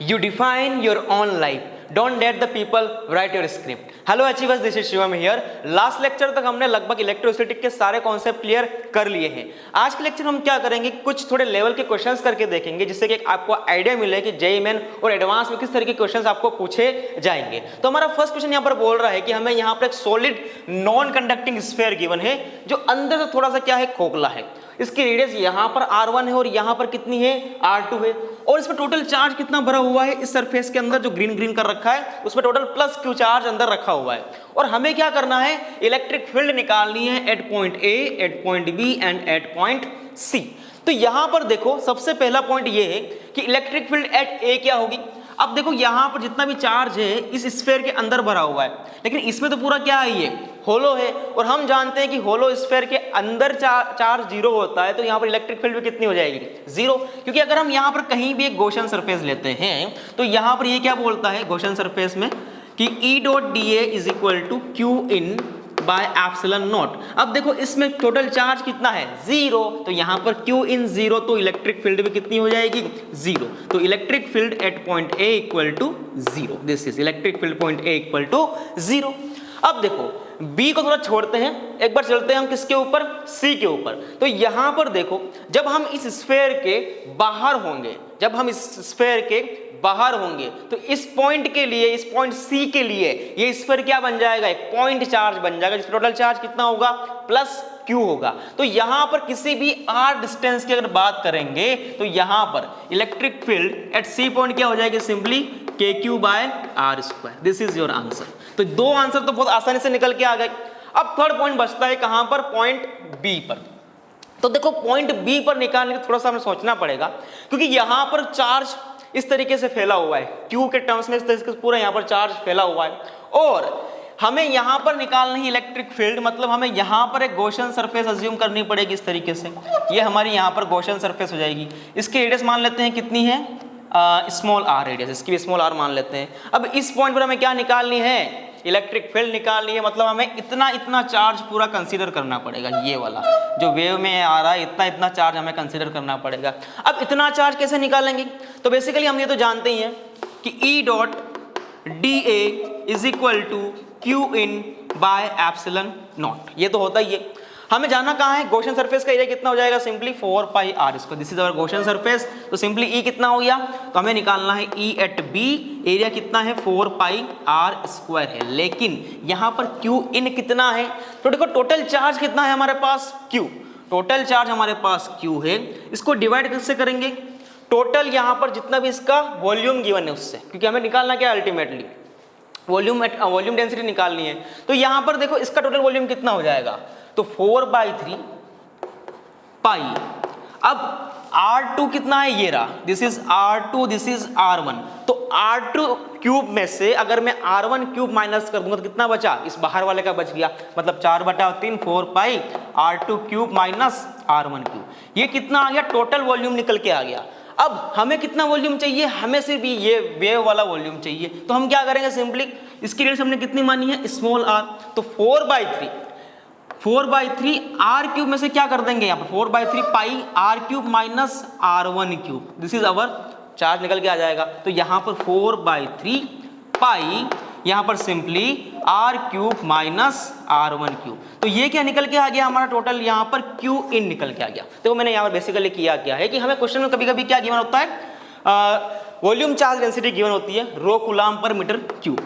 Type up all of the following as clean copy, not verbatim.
You define your own life. Don't let the people write your script. Hello achievers, this is Shivam here. Last lecture तक हमने लगभग electrostatic के सारे concept clear कर लिए हैं. आज के लेक्चर हम क्या करेंगे, कुछ थोड़े लेवल के क्वेश्चंस करके देखेंगे जिससे कि आपको आइडिया मिले कि जेईई मेन और एडवांस में किस तरह के क्वेश्चंस आपको पूछे जाएंगे. तो हमारा फर्स्ट क्वेश्चन यहाँ पर बोल रहा है कि हमें यहाँ पर एक solid non conducting sphere given है जो अंदर से थोड़ा सा क्या है, खोखला है. इसकी रेडियस यहाँ पर r1 है और यहाँ पर कितनी है, r2 है. और इसमें टोटल चार्ज कितना भरा हुआ है इस सरफेस के अंदर, जो ग्रीन ग्रीन कर रखा है उसमें टोटल प्लस q चार्ज अंदर रखा हुआ है. और हमें क्या करना है, इलेक्ट्रिक फील्ड निकालनी है at point A, at point B and at point C. तो यहां पर देखो सबसे पहला पॉइंट ये है कि इलेक्ट्रिक फील्ड एट A क्या होगी. अब देखो यहां पर जितना भी चार्ज है इस स्फीयर के अंदर भरा हुआ है, लेकिन इसमें तो पूरा क्या है, ये होलो है. और हम जानते हैं कि होलो स्फीयर के अंदर चार्ज जीरो होता है, तो यहाँ पर इलेक्ट्रिक फील्ड भी कितनी हो जाएगी, जीरो. क्योंकि अगर हम यहाँ पर कहीं भी एक गॉसियन सरफेस लेते हैं तो यहाँ पर ये क्या बोलता है गॉसियन सरफेस में कि E dot dA is equal to Q in by epsilon naught. अब देखो इसमें टोटल चार्ज कितना है, जीरो. तो यहाँ पर क्यू इन जीरो, तो इलेक्ट्रिक फील्ड भी कितनी हो जाएगी, जीरो. तो electric field at point A equal to zero. This is electric field point A equal to zero. अब देखो B को थोड़ा छोड़ते हैं, एक बार चलते हैं हम किसके ऊपर, C के ऊपर. तो यहां पर देखो जब हम इस स्फीयर के बाहर होंगे, जब हम इस स्फीयर के बाहर होंगे तो इस पॉइंट के लिए, इस पॉइंट C के लिए ये स्फीयर क्या बन जाएगा, एक पॉइंट चार्ज बन जाएगा जिसका टोटल चार्ज कितना होगा, प्लस Q होगा. तो यहां पर किसी भी R डिस्टेंस की अगर बात करेंगे तो यहां पर electric field at C point क्या हो जाएगी, simply KQ by R square. This is your answer. तो दो आंसर तो बहुत आसानी से निकल के आ गए. अब थर्ड पॉइंट बचता है कहां पर, पॉइंट B पर. तो देखो पॉइंट B पर निकालने के थोड़ा सा हमें सोचना पड़ेगा, क्योंकि यहां पर चार्ज इस तरीके से फैला हुआ है, Q के टर्म्स में इस तरीके से पूरा यहां पर चार्ज फैला हुआ है. और हमें यहां पर निकालना ही इलेक्ट्रिक फील्ड, मतलब हमें यहां पर एक गॉसियन सरफेस अज्यूम करनी पड़ेगी इस तरीके से. ये हमारी यहां पर गॉसियन सरफेस हो जाएगी. इसकी रेडियस मान लेते हैं कितनी है, स्मॉल r रेडियस, इसकी भी स्मॉल r मान लेते हैं. अब इस पॉइंट पर हमें क्या निकालनी है, इलेक्ट्रिक फील्ड निकालनी है. मतलब हमें इतना इतना चार्ज पूरा कंसीडर करना पड़ेगा, ये वाला जो वेव में आ रहा है इतना इतना चार्ज हमें कंसीडर करना पड़ेगा. अब इतना चार्ज कैसे निकालेंगे, तो बेसिकली हम ये तो जानते ही हैं कि E dot dA is equal to Q in by epsilon naught. ये तो होता ही है. हमें जाना कहाँ है, गॉसियन सरफेस का एरिया कितना हो जाएगा, simply 4 pi r square. This is our Gaussian surface. तो सिंपली E कितना हो गया, तो हमें निकालना है E एट B. एरिया कितना है, 4 पाई r स्क्वायर है. लेकिन यहाँ पर Q इन कितना है, तो देखो टोटल चार्ज कितना है हमारे पास, Q. टोटल चार्ज हमारे पास Q है. इसको डिवाइड कैसे करेंगे, टोटल यहाँ पर जितना भी इसका वॉल्यूम गिवन है उससे, क्योंकि हमें निकालना क्या है, अल्टीमेटली वॉल्यूम डेंसिटी निकालनी है. तो यहाँ पर देखो इसका टोटल वॉल्यूम कितना हो जाएगा, तो 4/3 पाई. अब R2 कितना है, ये रहा, this is R2, this is R1. तो R2 क्यूब में से अगर मैं R1 क्यूब माइनस कर दूंगा तो कितना बचा, इस बाहर वाले का बच गया, मतलब 4/3 4 पाई R2 cube minus R1 cube. ये कितना आ गया, टोटल वॉल्यूम निकल के आ गया. अब हमें कितना वॉल्यूम चाहिए, हमें सिर्फ ये वेव वाला वॉल्यूम चाहिए. तो हम क्या करेंगे, सिंपली इसकी रेडियस हमने कितनी मानी है, स्मॉल r. तो 4/3 r क्यूब में से क्या कर देंगे, यहाँ पर 4/3 पाई r cube minus R1 cube. This is our charge निकल के आ जाएगा. तो यहाँ पर 4/3 पाई, यहाँ पर simply r cube minus R1 cube. तो ये क्या निकल के आ गया हमारा टोटल, यहाँ पर Q इन निकल के आ गया. तो मैंने यहाँ पर बेसिकली किया क्या है कि हमें क्वेश्चन में कभी कभी क्या गिवन होता है, वॉल्यूम चार्ज डेंसिटी गिवन होती है, रो कूलम पर मीटर क्यूब.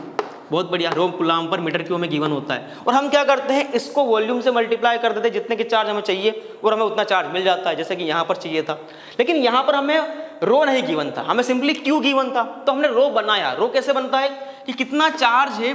बहुत बढ़िया, रो कूलम पर मीटर क्यूब में गिवन होता है. और हम क्या करते हैं, इसको वॉल्यूम से मल्टीप्लाई कर देते हैं, जितने के चार्ज हमें चाहिए और हमें उतना चार्ज मिल जाता है, जैसे कि यहाँ पर चाहिए था. लेकिन यहाँ पर हमें रो नहीं गिवन था, हमें सिंपली क्यू गिवन था. तो हमने रो बनाया. रो कैसे बनता है कि कितना चार्ज है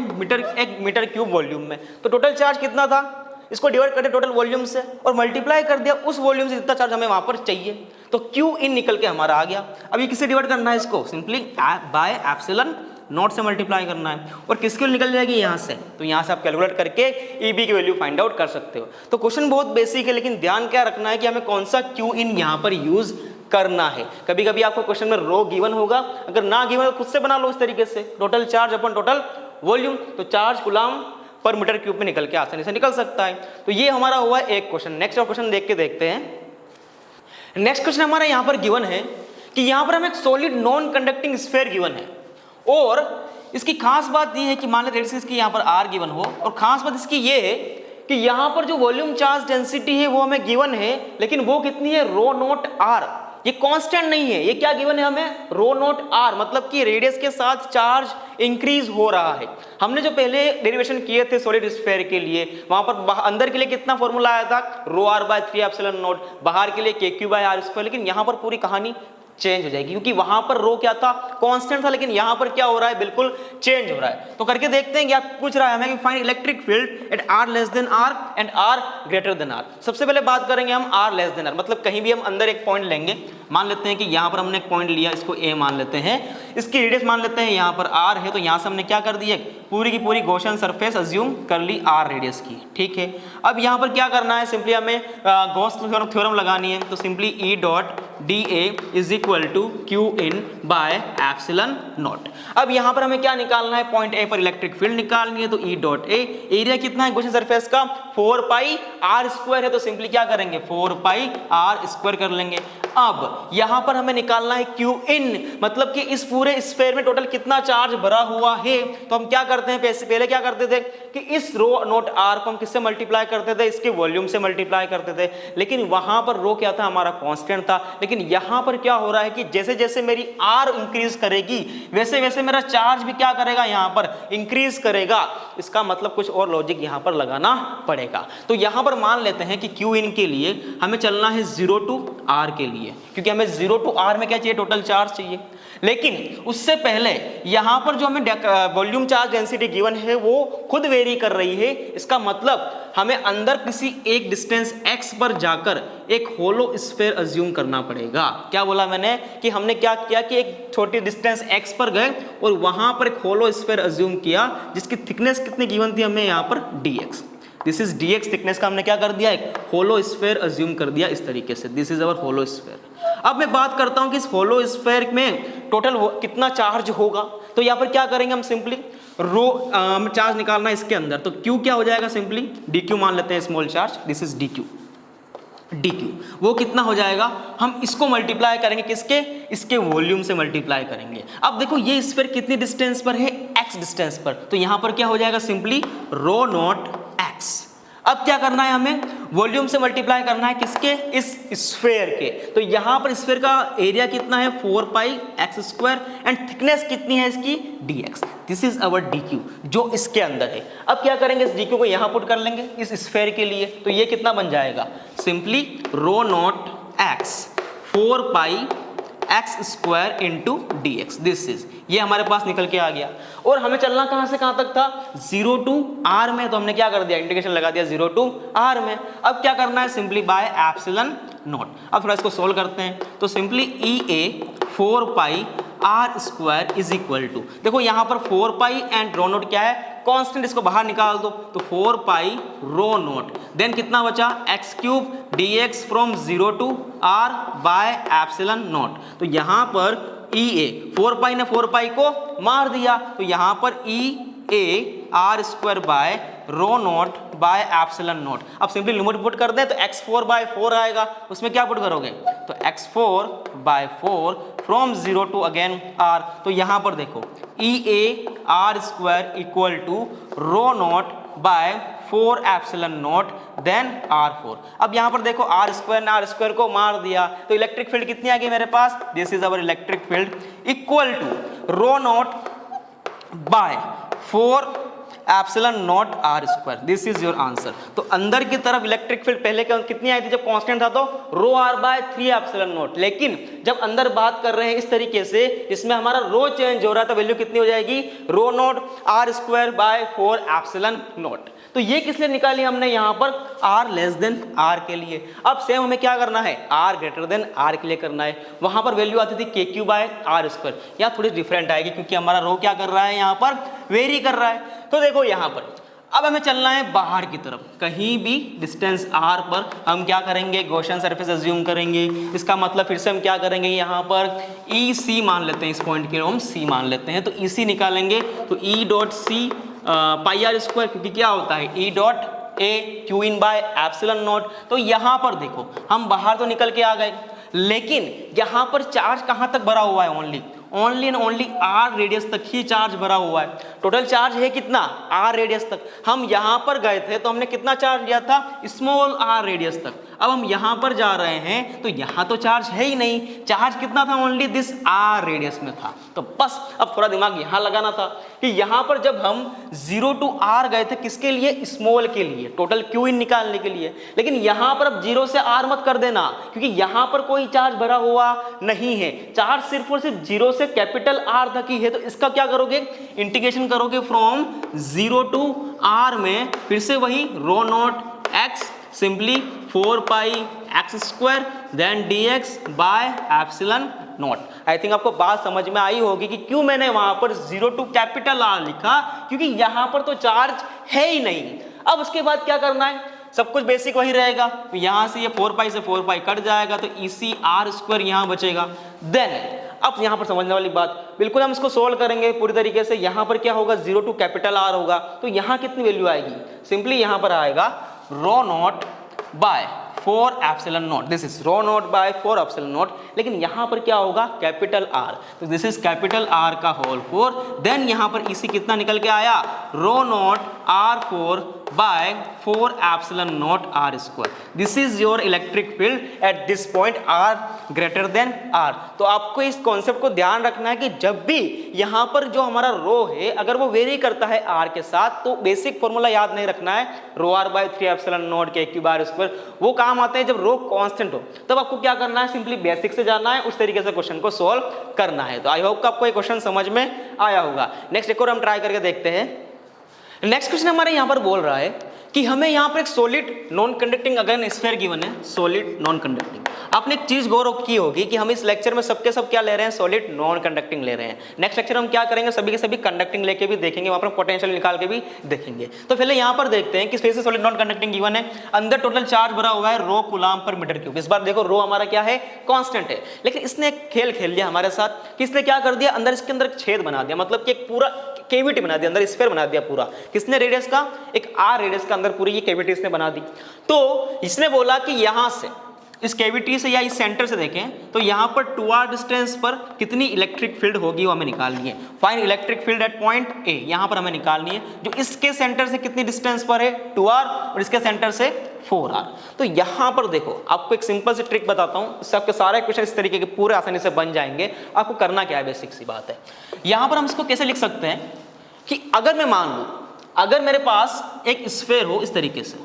एक मीटर क्यूब वॉल्यूम में, तो टोटल चार्ज कितना था, इसको डिवाइड करते टोटल वॉल्यूम से और मल्टीप्लाई कर दिया उस वॉल्यूम से जितना चार्ज हमें वहां पर चाहिए. तो क्यू इन निकल के हमारा आ गया. अब ये किससे डिवाइड करना है, इसको सिंपली बाय एप्सिलॉन नॉट से मल्टीप्लाई करना है. और किसके लिए निकल जाएगी, यहाँ से. तो यहाँ से आप कैलकुलेट करके EB की वैल्यू फाइंड आउट कर सकते हो. तो क्वेश्चन बहुत बेसिक है, लेकिन ध्यान क्या रखना है कि हमें कौन सा क्यू इन यहाँ पर यूज करना है. कभी कभी आपको क्वेश्चन में रो गिवन होगा, अगर ना गिवन तो खुद से बना लो इस तरीके से, total charge upon total volume. तो चार्ज कूलम पर मीटर क्यूब में निकल के आसानी से निकल सकता है. तो ये हमारा हुआ एक क्वेश्चन. नेक्स्ट क्वेश्चन देख के देखते हैं. नेक्स्ट क्वेश्चन हमारा यहाँ पर गिवन है कि यहाँ पर हमें एक solid non conducting sphere given है, और इसकी खास बात ये है कि मान लेते हैं इसकी यहाँ पर आर गिवन हो, और खास बात इसकी ये है कि यहाँ पर जो वॉल्यूम चार्ज डेंसिटी है वो हमें गिवन है, लेकिन वो कितनी है, रो नॉट आर। ये कांस्टेंट नहीं है, ये क्या गिवन है हमें, रो नॉट आर, मतलब कि रेडियस के साथ चार्ज इंक्रीज हो रहा है। हमने जो पहले डेरिवेशन किए थे सॉलिड स्फीयर के लिए, वहां पर अंदर के लिए कितना फॉर्मूला आया था, रो आर बाय 3 एप्सिलॉन नॉट, बाहर के लिए के क्यू बाय आर स्क्वायर। लेकिन यहाँ पर पूरी कहानी चेंज हो जाएगी, क्योंकि वहां पर रो क्या था, कांस्टेंट था, लेकिन यहां पर क्या हो रहा है, बिल्कुल चेंज हो रहा है। तो करके देखते हैं कि आप पूछ रहा है हमें कि find electric field at R less than R and R greater than R. सबसे पहले बात करेंगे हम आर लेस देन आर, मतलब कहीं भी हम अंदर एक पॉइंट लेंगे, मान लेते हैं कि यहां पर हमने एक पॉइंट लिया, इसको ए मान लेते हैं, इसकी रेडियस मान लेते हैं यहां पर आर है, तो यहां से हमने क्या कर दिया, पूरी की पूरी गॉसियन सरफेस अज्यूम कर ली आर रेडियस की, ठीक है। अब यहां पर क्या करना है, सिंपली हमें गॉस थ्योरम लगानी है, तो simply E dot D A is equal to Q in by epsilon naught. अब यहां पर हमें क्या निकालना है, पॉइंट ए पर इलेक्ट्रिक फील्ड निकालनी है, तो ई डॉट ए, एरिया कितना है गॉसियन सरफेस का, 4 पाई आर स्क्वायर है, तो सिंपली क्या करेंगे, 4 पाई आर स्क्वायर कर लेंगे। अब यहां पर हमें निकालना है क्यू इन, मतलब कि इस पूरे स्फीयर में टोटल कितना चार्ज भरा हुआ है। तो हम क्या करते हैं, पहले क्या करते थे कि इस रो नॉट आर को हम किससे मल्टीप्लाई करते थे, इसके वॉल्यूम से मल्टीप्लाई करते थे, लेकिन वहां पर रो क्या था, हमारा कांस्टेंट था। लेकिन यहां पर क्या हो रहा है कि जैसे जैसे मेरी आर इंक्रीज करेगी वैसे वैसे मेरा चार्ज भी क्या करेगा, यहां पर इंक्रीज करेगा। इसका मतलब कुछ और लॉजिक यहां पर लगाना पड़ेगा। तो यहां पर मान लेते हैं कि क्यू इन के लिए हमें चलना है 0 टू आर के लिए, क्योंकि हमें 0 टू आर में क्या चाहिए, टोटल चार्ज चाहिए। लेकिन उससे पहले यहां पर जो हमें वॉल्यूम चार्ज डेंसिटी गिवन है वो खुद वेरी कर रही है। इसका मतलब हमें अंदर किसी एक डिस्टेंस x पर जाकर एक होलो स्फीयर अज्यूम करना पड़ेगा। क्या बोला मैंने कि हमने क्या किया कि एक छोटी डिस्टेंस x पर गए और वहां पर एक होलो स्फीयर अज्यूम किया जिसकी थिकनेस कितनी गिवन थी हमें, यहां पर dx। This is dx thickness का हमने क्या कर दिया, एक होलो स्फीयर अज्यूम कर दिया इस तरीके से, this is our hollow sphere. अब मैं बात करता हूं कि इस होलो स्फीयर में टोटल कितना चार्ज होगा। तो यहाँ पर क्या करेंगे हम, सिंपली रो चार्ज निकालना है इसके अंदर, तो Q क्या हो जाएगा, सिंपली dq मान लेते हैं small charge, this is dq, वो कितना हो जाएगा, हम इसको मल्टीप्लाई करेंगे किसके, इसके वॉल्यूम से मल्टीप्लाई करेंगे। अब देखो ये स्फीयर कितनी डिस्टेंस पर है, x डिस्टेंस पर, तो यहां पर क्या हो जाएगा, सिंपली रो नॉट x। अब क्या करना है, हमें वॉल्यूम से मल्टीप्लाई करना है किसके, इस स्फीयर के। तो यहां पर स्फीयर का एरिया कितना है, 4 pi x square, and thickness कितनी है इसकी, dx। This is our dq जो इसके अंदर है। अब क्या करेंगे, इस dq को यहां पुट कर लेंगे इस स्फीयर के लिए, तो ये कितना बन जाएगा, simply rho naught x 4 pi x square into d x, this is, ये हमारे पास निकल के आ गया। और हमें चलना कहां से कहां तक था, 0 टू आर में, तो हमने क्या कर दिया, इंटीग्रेशन लगा दिया 0 टू आर में। अब क्या करना है, सिंपली बाय एप्सिलॉन नॉट। अब थोड़ा इसको सोल्व करते हैं, तो simply E A 4 pi R square is equal to, देखो यहां पर 4 पाई एंड रो नोट क्या है, कांस्टेंट, इसको बाहर निकाल दो, तो 4 पाई रो नोट, देन कितना बचा, x cube dx from 0 to r by epsilon naught. तो यहां पर ई ए 4 पाई ने 4 पाई को मार दिया, तो यहां पर E A R square by rho naught by epsilon naught. अब सिंपली लिमिट पुट कर दें तो x4 बाय 4 आएगा, उसमें क्या पुट करोगे, तो x4 by 4 from 0 to again r। तो यहां पर देखो E A R square equal to rho naught by 4 epsilon naught then r4। अब यहां पर देखो r स्क्वायर ने r स्क्वायर को मार दिया, तो इलेक्ट्रिक फील्ड कितनी आ गई मेरे पास, this is our electric field equal to rho naught by 4 epsilon naught R square, this is your answer. तो अंदर की तरफ इलेक्ट्रिक फील्ड पहले कितनी आई थी, जब कांस्टेंट था तो रो आर बाय 3 एप्सिलॉन नॉट, लेकिन जब अंदर बात कर रहे हैं इस तरीके से, इसमें हमारा रो चेंज हो रहा है, तो वैल्यू कितनी हो जाएगी, rho naught R square by 4 epsilon naught. तो ये किस लिए निकाली हमने, यहां पर r लेस देन r के लिए। अब सेम हमें क्या करना है, r ग्रेटर देन r के लिए करना है। वहां पर वैल्यू आती थी k Q by R square, या थोड़ी डिफरेंट आएगी क्योंकि हमारा रो क्या कर रहा है, यहां पर वेरी कर रहा है। तो देखो यहां पर अब हमें चलना है बाहर की तरफ, कहीं भी डिस्टेंस r पर हम क्या करेंगे, गॉसियन सरफेस अज्यूम करेंगे। इसका मतलब फिर से हम क्या करेंगे, यहाँ पर EC मान लेते हैं, इस पॉइंट के हम C मान लेते हैं, तो EC निकालेंगे, तो E dot C pi R square, क्योंकि क्या होता है E dot A Q in by epsilon naught. तो यहाँ पर देखो हम बाहर तो निकल के आ गए, लेकिन यहां पर चार्ज कहां तक भरा हुआ है, only and only R radius तक ही चार्ज भरा हुआ है। टोटल चार्ज है कितना, आर रेडियस तक। हम यहां पर गए थे तो हमने कितना चार्ज लिया था, स्मॉल आर रेडियस तक। अब हम यहां पर जा रहे हैं तो यहां तो चार्ज है ही नहीं, चार्ज कितना था, ओनली दिस आर रेडियस में था। तो बस अब थोड़ा दिमाग यहां लगाना था कि यहां पर जब हम 0 to r गए थे किसके लिए, स्मॉल के लिए, टोटल क्यू इन निकालने के लिए। लेकिन यहां पर अब 0 से r मत कर देना, क्योंकि यहां पर कोई चार्ज भरा हुआ नहीं है, चार्ज सिर्फ और सिर्फ 0 से कैपिटल R तक ही है। तो इसका क्या करोगे, इंटीग्रेशन करोगे फ्रॉम 0 to r में, फिर से वही rho naught x simply 4 pi x square then dx by epsilon naught. I think आपको बात समझ में आई होगी कि क्यों मैंने वहां पर 0 to कैपिटल R लिखा, क्योंकि यहां पर तो चार्ज है ही नहीं। अब उसके बाद क्या करना है, सब कुछ बेसिक वही रहेगा, तो यहां से ये 4 पाई से 4 पाई कट जाएगा, तो इसी r स्क्वायर यहां बचेगा। देन अब यहां पर समझने वाली बात, बिल्कुल हम इसको सोल्व करेंगे पूरी तरीके से। यहां पर क्या होगा, 0 to कैपिटल R होगा, तो यहां कितनी वैल्यू आएगी, सिंपली यहां पर आएगा rho naught by 4 epsilon naught, this is rho naught by 4 epsilon naught. लेकिन यहां पर क्या होगा, कैपिटल R, तो दिस इज कैपिटल R का होल 4। देन यहां पर इसी कितना निकल के आया, rho naught R4 by 4 epsilon naught R square. This is your electric field at this point R greater than R। तो आपको इस कॉन्सेप्ट को ध्यान रखना है कि जब भी यहां पर जो हमारा रो है अगर वो वेरी करता है R के साथ, तो बेसिक फॉर्मूला याद नहीं रखना है, रो R बाय 3 एप्सिलॉन नॉट के क्यूब R स्क्वायर, वो काम आते हैं जब रो कांस्टेंट हो। तब आपको क्या करना है, सिंपली बेसिक से जाना है, उस तरीके से क्वेश्चन को सॉल्व करना है। तो आई होप आपको ये क्वेश्चन समझ में आया होगा। नेक्स्ट एक और हम ट्राई करके देखते हैं। नेक्स्ट क्वेश्चन हमारे यहां पर बोल रहा है कि हमें यहां पर एक solid non conducting again sphere given है, सॉलिड नॉन कंडक्टिंग। आपने एक चीज गौर की होगी कि हम इस लेक्चर में सबके सब क्या ले रहे हैं, सॉलिड नॉन कंडक्टिंग ले रहे हैं। नेक्स्ट लेक्चर हम क्या करेंगे, सभी के सभी कंडक्टिंग लेके भी देखेंगे, वहां पर पोटेंशियल निकाल के भी देखेंगे। तो पहले यहां पर देखते हैं कि space solid non conducting given है, अंदर टोटल चार्ज भरा हुआ है रो कूलम्ब पर मीटर क्यूब। इस बार देखो रो हमारा क्या है, कांस्टेंट है, लेकिन इसने एक खेल खेल लिया हमारे साथ कि इसने क्या कर दिया, अंदर इसके अंदर एक छेद बना दिया, मतलब कि एक पूरा केविटी बना दिया, अंदर स्फीयर बना दिया पूरा। किसने, रेडियस का, एक आर रेडियस का अंदर पूरी ये केविटी इसने बना दी। तो इसने बोला कि यहां से इस केविटी से या इस सेंटर से देखें तो यहां पर 2r डिस्टेंस पर कितनी इलेक्ट्रिक फील्ड होगी वो हमें निकालनी है। Find electric field at point A, यहां पर हमें निकालनी है, जो इसके सेंटर से कितनी डिस्टेंस पर है 2r और इसके सेंटर से 4r। तो यहां पर देखो आपको एक सिंपल सी ट्रिक बताता हूं, इससे आपके सारे क्वेश्चन इस तरीके के पूरे आसानी से बन जाएंगे। आपको करना क्या है, बेसिक सी बात है। यहां पर हम इसको कैसे लिख सकते हैं कि अगर मैं मान लूं, अगर मेरे पास एक स्फीयर हो इस तरीके से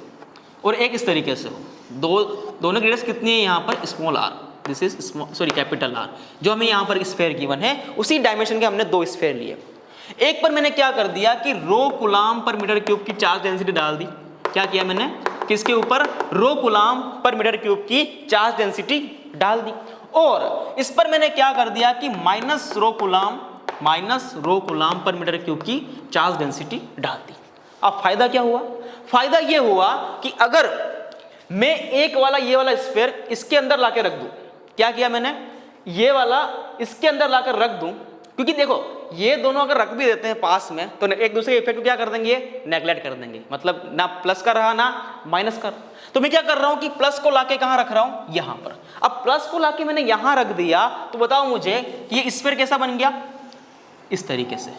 और एक इस तरीके से हो, दोनों की रेडियस कितनी है यहाँ पर, small r, this is sorry capital R। जो हमें यहाँ पर स्फीयर गिवन है उसी डायमेंशन के हमने 2 स्फीयर लिए। एक पर मैंने क्या कर दिया कि रो कूलम्ब पर मीटर क्यूब की चार्ज डेंसिटी डाल दी। क्या किया मैंने, किसके ऊपर, रो कूलम्ब पर मीटर क्यूब की चार्ज डेंसिटी डाल दी। और इस पर मैंने क्या कर दिया कि माइनस रो कूलम्ब पर मीटर क्यूब की चार्ज डेंसिटी डाल दी। अब फायदा क्या हुआ, फायदा ये हुआ कि अगर मैं एक वाला ये वाला स्फीयर इसके अंदर लाके रख दूं, क्या किया मैंने, ये वाला इसके अंदर लाकर रख दूं, क्योंकि देखो ये दोनों अगर रख भी देते हैं पास में तो एक दूसरे के इफेक्ट को क्या कर देंगे, नेगलेक्ट कर देंगे, मतलब ना प्लस का रहा ना माइनस का। तो मैं क्या कर रहा हूं कि प्लस को लाके कहां रख रहा हूं, यहां पर। अब प्लस को लाके मैंने यहां रख दिया, तो बताओ मुझे कि ये स्फीयर कैसा बन गया, इस तरीके से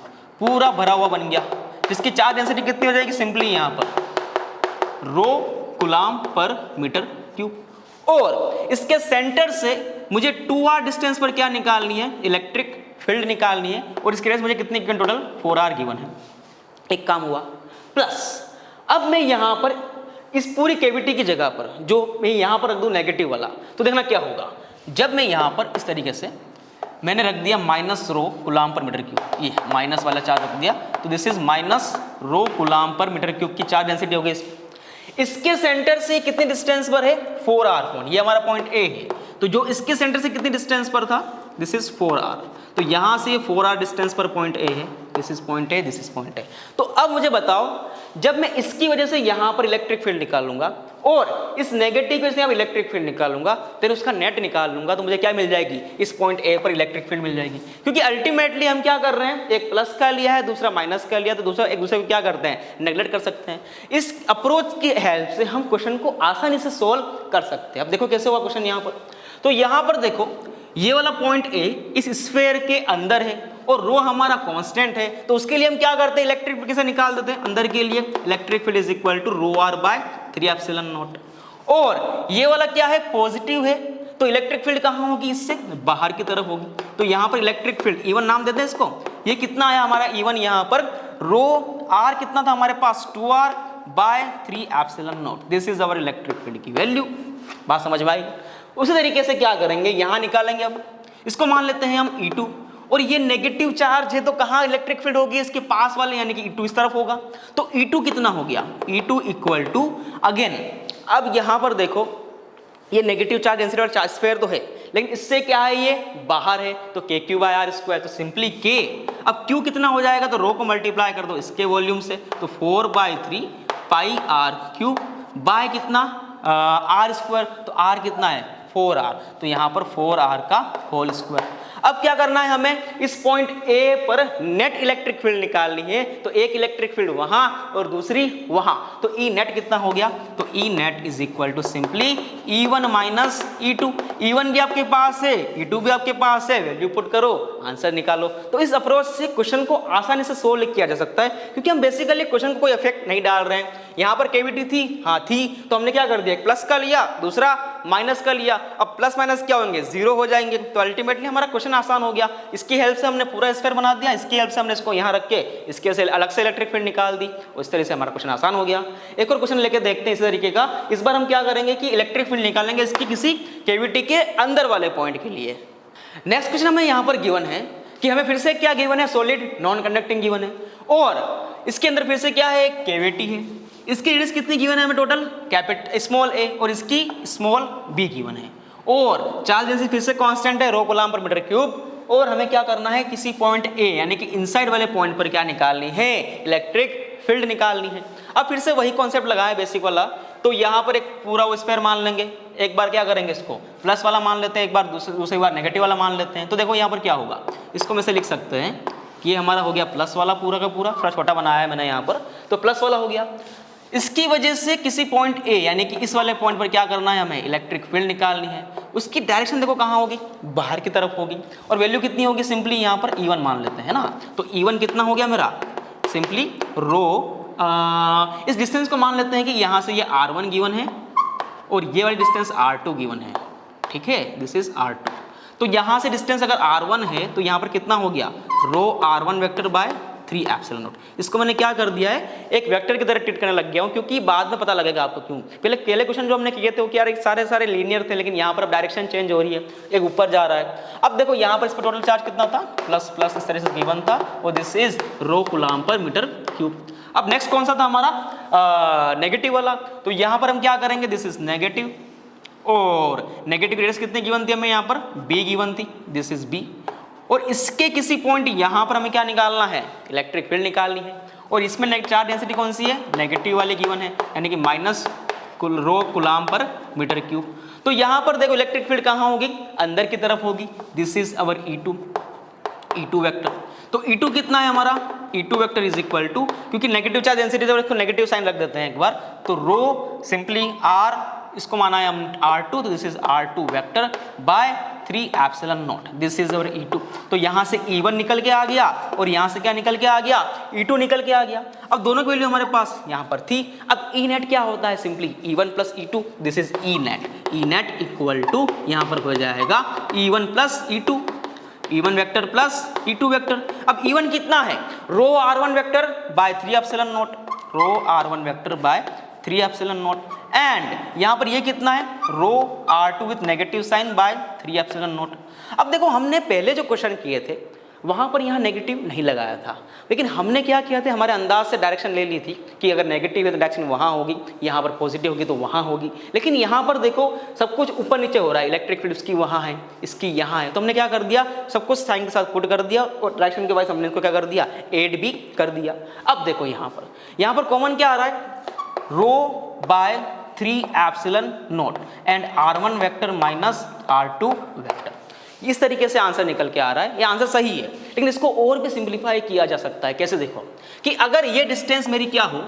पूरा भरा हुआ बन गया, जिसकी चार्ज डेंसिटी कितनी हो जाएगी, सिंपली यहां पर रो कूलम्ब पर मीटर क्यूब। और इसके सेंटर से मुझे 2r डिस्टेंस पर क्या निकालनी है, इलेक्ट्रिक फील्ड निकालनी है, और इसके रेस मुझे कितनी टोटल 4r गिवन है। एक काम हुआ। प्लस अब मैं यहां पर इस पूरी केविटी की जगह पर जो मैं यहां पर रख दूं नेगेटिव वाला, तो देखना क्या होगा, जब मैं यहां पर इस तरीके से मैंने रख दिया माइनस रो कूलम्ब पर मीटर क्यूब, ये माइनस वाला चार्ज रख दिया, तो this is minus rho coulomb पर मीटर क्यूब की चार्ज डेंसिटी हो गई। इसके सेंटर से कितनी डिस्टेंस पर है, 4r पॉइंट, ये हमारा पॉइंट A है। तो जो इसके सेंटर से कितनी डिस्टेंस पर था, दिस इज 4r, तो यहां से 4r डिस्टेंस पर पॉइंट A है, this is point A, this is point A। तो अब मुझे बताओ, जब मैं इसकी वजह से यहां पर इलेक्ट्रिक फील्ड निकालूंगा और इस नेगेटिव की वजह से यहां इलेक्ट्रिक फील्ड निकालूंगा, फिर उसका नेट निकाल लूंगा, तो मुझे क्या मिल जाएगी, इस पॉइंट A पर इलेक्ट्रिक फील्ड मिल जाएगी। क्योंकि अल्टीमेटली हम क्या कर रहे हैं, एक प्लस का लिया है, दूसरा माइनस का लिया, तो दूसरा एक दूसरे को क्या करते हैं, नेगलेक्ट कर सकते हैं। इस अप्रोच की हेल्प से हम क्वेश्चन को आसानी से सोल्व कर सकते हैं। अब देखो कैसे हुआ क्वेश्चन यहाँ पर। तो यहां पर देखो ये वाला पॉइंट ए इस स्फीयर के अंदर है और रो हमारा कांस्टेंट है, तो उसके लिए हम क्या करते हैं, इलेक्ट्रिक फील्ड कैसे निकाल देते हैं, अंदर के लिए electric field is equal to rho R by 3 epsilon naught. और ये वाला क्या है, पॉजिटिव है, तो इलेक्ट्रिक फील्ड कहां होगी, इससे बाहर की तरफ होगी। तो यहां पर इलेक्ट्रिक फील्ड E1 नाम देते हैं इसको। ये कितना आया हमारा E1 यहां पर, रो आर कितना था हमारे पास 2r by 3 epsilon naught. This is our electric field की वैल्यू। बात समझ में आई। उसी तरीके से क्या करेंगे, यहां निकालेंगे। अब इसको मान लेते हैं हम E2 और ये नेगेटिव चार्ज है, तो कहां इलेक्ट्रिक फील्ड होगी, इसके पास वाले यानी कि E2 इस तरफ होगा। तो E2 कितना हो गया, E2 इक्वल टू अगेन, अब यहां पर देखो ये नेगेटिव चार्ज डेंसिटी वाला चार्ज स्फीयर तो है, लेकिन इससे क्या है, ये बाहर है, तो KQ बाय R स्क्वायर, तो सिंपली K। अब Q कितना हो जाएगा, तो रो को मल्टीप्लाई कर दो इसके वॉल्यूम से, तो 4/3 पाई R क्यूब बाय कितना R स्क्वायर, तो R कितना है 4R, तो यहाँ पर 4R का होल स्क्वायर। अब क्या करना है हमें, इस पॉइंट A पर नेट इलेक्ट्रिक फील्ड निकालनी है, तो एक इलेक्ट्रिक फील्ड वहां और दूसरी वहां, तो E नेट कितना हो गया, तो E net is equal to simply E1 minus E2। E1 भी आपके पास है, E2 भी आपके पास है, वैल्यू पुट करो, आंसर निकालो। तो इस अप्रोच से क्वेश्चन को आसानी से सोल्व किया जा सकता है, क्योंकि हम बेसिकली क्वेश्चन को कोई इफेक्ट नहीं डाल रहे हैं। यहाँ पर केविटी थी, हाँ थी, तो हमने क्या कर दिया, एक प्लस का लिया, दूसरा माइनस का लिया। अब प्लस माइनस क्या होंगे, जीरो हो जाएंगे, तो अल्टीमेटली हमारा क्वेश्चन आसान हो गया। इसकी हेल्प से हमने पूरा स्फीयर बना दिया, इसकी हेल्प से हमने इसको यहाँ रख के इसके से अलग से इलेक्ट्रिक फील्ड निकाल दी, उस तरह से हमारा क्वेश्चन आसान हो गया। एक और क्वेश्चन लेके देखते हैं इसी तरीके का। इस बार हम क्या करेंगे कि इलेक्ट्रिक फील्ड निकालेंगे इसकी किसी केविटी के अंदर वाले पॉइंट के लिए। नेक्स्ट क्वेश्चन हमें यहाँ पर गिवन है कि हमें फिर से क्या गिवन है, सॉलिड नॉन कंडक्टिंग गिवन है, और इसके अंदर फिर से क्या है, एक केविटी है। इसकी रेडियस कितनी गिवन है हमें, टोटल कैपिटल स्मॉल a, और इसकी स्मॉल b गिवन है, और चार्ज डेंसिटी फिर से कांस्टेंट है, रो कूलम्ब पर मीटर क्यूब। और हमें क्या करना है, किसी पॉइंट A यानी कि इनसाइड वाले पॉइंट पर क्या निकालनी है, इलेक्ट्रिक फील्ड निकालनी है। अब फिर से वही कॉन्सेप्ट लगाएं बेसिक वाला, तो यहाँ पर एक पूरा वो स्फीयर मान लेंगे। एक बार क्या करेंगे, इसको प्लस वाला मान लेते हैं, एक बार दूसरी बार नेगेटिव वाला मान लेते हैं। तो देखो यहाँ पर क्या होगा, इसको में से लिख सकते हैं कि ये हमारा हो गया प्लस वाला पूरा का पूरा, थोड़ा छोटा बनाया है मैंने यहाँ पर, तो प्लस वाला हो गया। इसकी वजह से किसी पॉइंट A यानी कि इस वाले पॉइंट पर क्या करना है, हमें इलेक्ट्रिक फील्ड निकालनी है। उसकी डायरेक्शन देखो कहाँ होगी, बाहर की तरफ होगी, और वैल्यू कितनी होगी, सिंपली यहाँ पर E1 मान लेते हैं ना। तो E1 कितना हो गया मेरा, सिंपली रो इस डिस्टेंस को मान लेते हैं कि यहाँ से ये R1 गिवन है और ये वाली डिस्टेंस R2 गिवन है, ठीक है, दिस इज R2। तो यहाँ से डिस्टेंस अगर R1 है तो यहाँ पर कितना हो गया, रो R1 vector by 3 epsilon not. इसको मैंने क्या कर दिया है, एक वेक्टर की तरह ट्रीट करने लग गया हूं, क्योंकि बाद में पता लगेगा आपको क्यों। पहले क्वेश्चन जो हमने किए थे वो क्या, सारे लीनियर थे, लेकिन यहाँ पर अब डायरेक्शन चेंज हो रही है, एक ऊपर जा रहा है। अब देखो यहाँ पर इस पर टोटल चार्ज कितना था, प्लस प्लस इस तरह से गिवन था, और दिस इज रो कूलम्ब पर मीटर क्यूब। अब नेक्स्ट कौन सा था हमारा, नेगेटिव वाला। तो यहाँ पर हम क्या करेंगे, दिस इज नेगेटिव, और नेगेटिव रेडियस कितनी गिवन थी हमें, यहाँ पर B गिवन थी, दिस इज B। और इसके किसी पॉइंट यहाँ पर हमें क्या निकालना है, इलेक्ट्रिक फील्ड निकालनी है, और इसमें चार्ज डेंसिटी कौन सी है, नेगेटिव वाली गिवन है, यानी कि माइनस रो कूलम्ब पर मीटर क्यूब। तो यहाँ पर देखो इलेक्ट्रिक फील्ड कहाँ होगी, अंदर की तरफ होगी, this is our E2 vector. तो E2 कितना है हमारा, E2 vector is equal to, क्योंकि नेगेटिव चार्ज डेंसिटी है इसको नेगेटिव साइन रख देते हैं एक बार, तो रो सिंपली R, इसको माना है हम R2, तो this is R2 vector by 3 epsilon naught, this is our E2। तो यहाँ से E1 निकल के आ गया, और यहाँ से क्या निकल के आ गया, E2 निकल के आ गया। अब दोनों की वैल्यू हमारे पास यहाँ पर थी। अब E नेट क्या होता है, simply E1 plus E2, this is E net. E net equal to यहाँ पर हो जाएगा E1 plus E2, E1 vector plus E2 vector. अब E1 कितना है, rho R1 vector by 3 epsilon naught, rho R1 vector by 3 epsilon naught, and यहाँ पर ये कितना है, rho R2 with negative sign by 3 epsilon naught. अब देखो हमने पहले जो क्वेश्चन किए थे वहाँ पर यहाँ नेगेटिव नहीं लगाया था, लेकिन हमने क्या किया था, हमारे अंदाज से डायरेक्शन ले ली थी कि अगर नेगेटिव है तो डायरेक्शन वहाँ होगी, यहाँ पर पॉजिटिव होगी तो वहाँ होगी। लेकिन यहाँ पर देखो सब कुछ ऊपर नीचे हो रहा है, इलेक्ट्रिक फील्ड उसकी वहाँ है, इसकी यहाँ है, तो हमने क्या कर दिया, सब कुछ साइन के साथ पुट कर दिया, और डायरेक्शन के वाइज हमने इसको क्या कर दिया, एड भी कर दिया। अब देखो यहाँ पर कॉमन क्या आ रहा है, rho by 3 epsilon naught and R1 vector minus R2 vector. इस तरीके से आंसर निकल के आ रहा है, ये आंसर सही है, लेकिन इसको और भी सिंपलीफाई किया जा सकता है। कैसे, देखो कि अगर ये डिस्टेंस मेरी क्या हो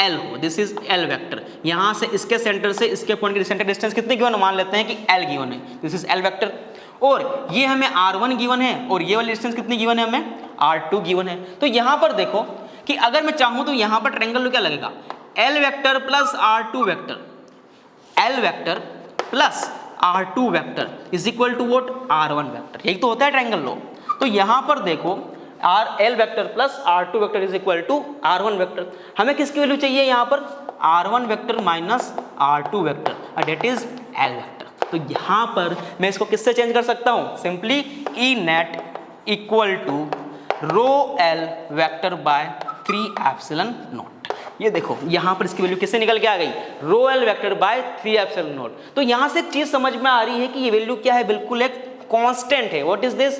L हो, दिस इज L वेक्टर, यहाँ से इसके सेंटर से इसके पॉइंट की सेंटर डिस्टेंस कितनी गिवन, मान लेते हैं कि L गिवन है, दिस इज L वेक्टर। और ये हमें R1 गिवन है और ये वाली डिस्टेंस कितनी गिवन है हमें, R2 गिवन है। तो यहाँ पर देखो कि अगर मैं चाहूँ तो यहाँ पर ट्रायंगल क्या लगेगा, L vector plus R2 vector, L vector plus R2 vector is equal to what, R1 vector, यही तो होता है ट्रायंगल लॉ। तो यहाँ पर देखो L vector plus R2 vector is equal to R1 vector, हमें किसकी वैल्यू चाहिए यहाँ पर, R1 vector minus R2 vector, that is L vector. तो यहाँ पर मैं इसको किससे चेंज कर सकता हूँ, simply E net equal to rho L vector by 3 epsilon naught. ये देखो यहाँ पर इसकी वैल्यू किससे निकल के आ गई, रो L vector by 3 epsilon naught. तो यहाँ से एक चीज समझ में आ रही है कि ये वैल्यू क्या है, बिल्कुल एक कांस्टेंट है। What is this,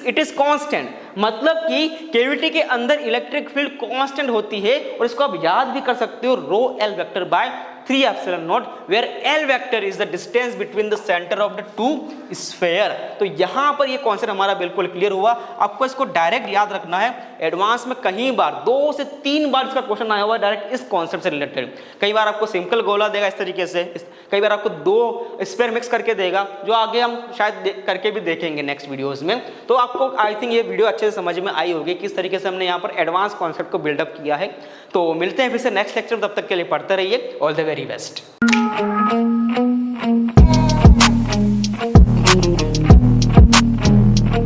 it is constant, मतलब कि कैविटी के अंदर इलेक्ट्रिक फील्ड कांस्टेंट होती है, और इसको आप याद भी कर सकते हो rho L vector by 3 epsilon naught, where L vector is the distance between the centre of the two sphere. तो यहाँ पर ये कॉन्सेप्ट हमारा बिल्कुल क्लियर हुआ। आपको इसको डायरेक्ट याद रखना है, एडवांस में कहीं बार 2 से 3 बार इसका क्वेश्चन आया हुआ डायरेक्ट इस कॉन्सेप्ट से रिलेटेड। कई बार आपको सिंपल गोला देगा इस तरीके से, कई बार आपको 2 स्फीयर मिक्स करके देगा, जो आगे हम शायद करके भी देखेंगे नेक्स्ट वीडियोस में। तो आपको आई थिंक ये वीडियो अच्छे से समझ में आई होगी किस तरीके से हमने यहाँ पर एडवांस कॉन्सेप्ट को बिल्डअप किया है। तो मिलते हैं फिर से नेक्स्ट लेक्चर, तब तक के लिए पढ़ते रहिए, ऑल द वेरी बेस्ट।